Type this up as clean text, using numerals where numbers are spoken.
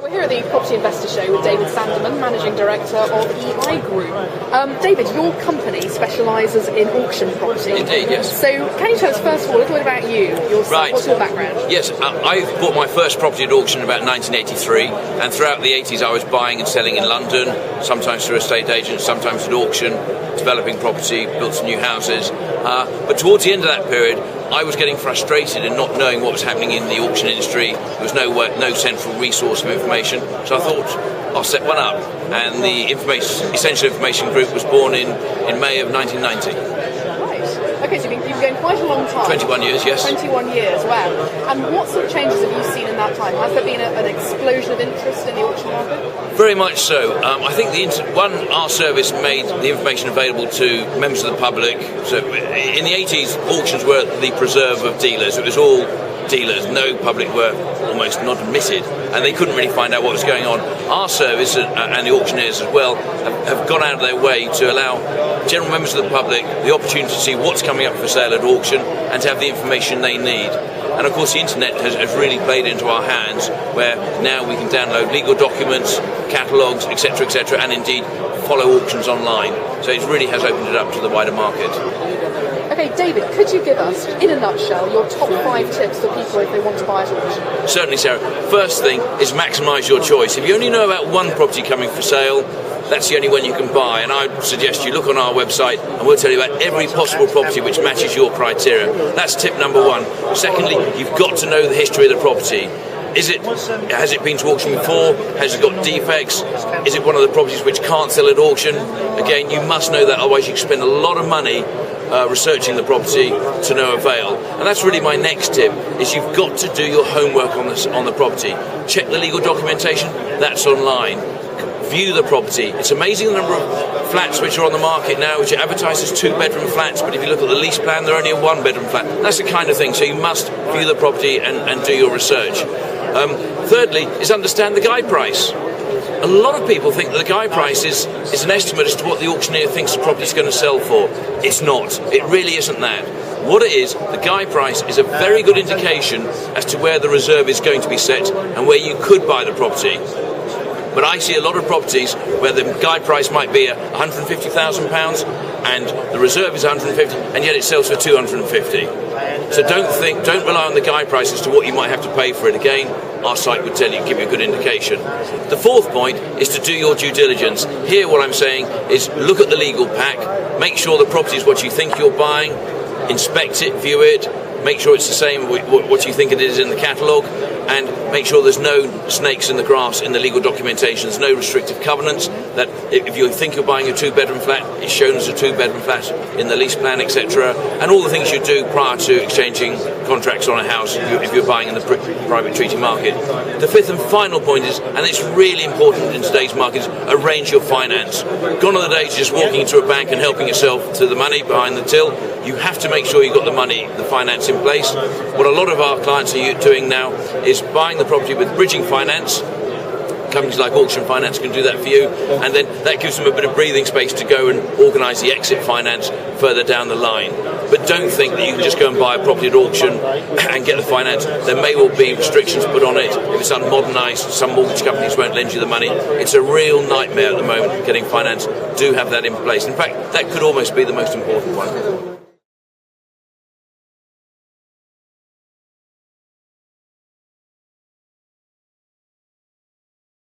We're here at the Property Investor Show with David Sanderman, Managing Director of EI Group. David, your company specialises in auction property. Indeed, yes. So can you tell us first of all a little bit about you, yourself, Right. What's your background? Yes, I bought my first property at auction in about 1983, and throughout the 80s I was buying and selling in London, sometimes through estate agents, sometimes at auction, developing property, built some new houses. But towards the end of that period, I was getting frustrated in not knowing what was happening in the auction industry. There was no central resource of information, so I thought I'll set one up. And the Essential Information Group was born in May of 1990. Right. Okay, so you've been going quite a long time. 21 years, yes. 21 years, wow. And what sort of changes have you seen in that time? Has there been an explosion of interest in the auction market? Very much so. I think our service made the information available to members of the public. So in the 80s, auctions were the preserve of dealers. It was all dealers. No public were almost not admitted, and they couldn't really find out what was going on. Our service and the auctioneers as well have gone out of their way to allow general members of the public the opportunity to see what's coming up for sale at auction and to have the information they need. And of course the internet has really played into our hands, where now we can download legal documents, catalogues, etc., and indeed follow auctions online. So it really has opened it up to the wider market. Okay, David, could you give us, in a nutshell, your top 5 tips for people if they want to buy at auction? Certainly, Sarah. First thing is maximise your choice. If you only know about one property coming for sale, that's the only one you can buy, and I suggest you look on our website and we'll tell you about every possible property which matches your criteria. That's tip number 1. Secondly, you've got to know the history of the property. Has it been to auction before? Has it got defects? Is it one of the properties which can't sell at auction? Again, you must know that, otherwise you can spend a lot of money researching the property to no avail. And that's really my next tip, is you've got to do your homework on the property. Check the legal documentation, that's online. View the property. It's amazing the number of flats which are on the market now which are advertised as 2-bedroom flats, but if you look at the lease plan, they're only a 1-bedroom flat. That's the kind of thing, so you must view the property and do your research. Thirdly is understand the guide price. A lot of people think that the guide price is an estimate as to what the auctioneer thinks the property is going to sell for. It's not. It really isn't that. What it is, the guide price is a very good indication as to where the reserve is going to be set and where you could buy the property. But I see a lot of properties where the guide price might be £150,000 and the reserve is 150, and yet it sells for 250. So don't rely on the guide price as to what you might have to pay for it. Again, our site would give you a good indication. The fourth point is to do your due diligence. Here what I'm saying is look at the legal pack, make sure the property is what you think you're buying, inspect it, view it, make sure it's the same what you think it is in the catalogue, and make sure there's no snakes in the grass in the legal documentation. There's no restrictive covenants, that if you think you're buying a 2-bedroom flat, it's shown as a 2-bedroom flat in the lease plan, etc. And all the things you do prior to exchanging contracts on a house if you're buying in the private treaty market. The fifth and final point is, and it's really important in today's market, is arrange your finance. Gone are the days of just walking into a bank and helping yourself to the money behind the till. You have to make sure you've got the money, the finance in place. What a lot of our clients are doing now is buying the property with bridging finance. Companies like Auction Finance can do that for you, and then that gives them a bit of breathing space to go and organise the exit finance further down the line. But don't think that you can just go and buy a property at auction and get the finance. There may well be restrictions put on it. If it's unmodernised, some mortgage companies won't lend you the money. It's a real nightmare at the moment getting finance. Do have that in place. In fact, that could almost be the most important one.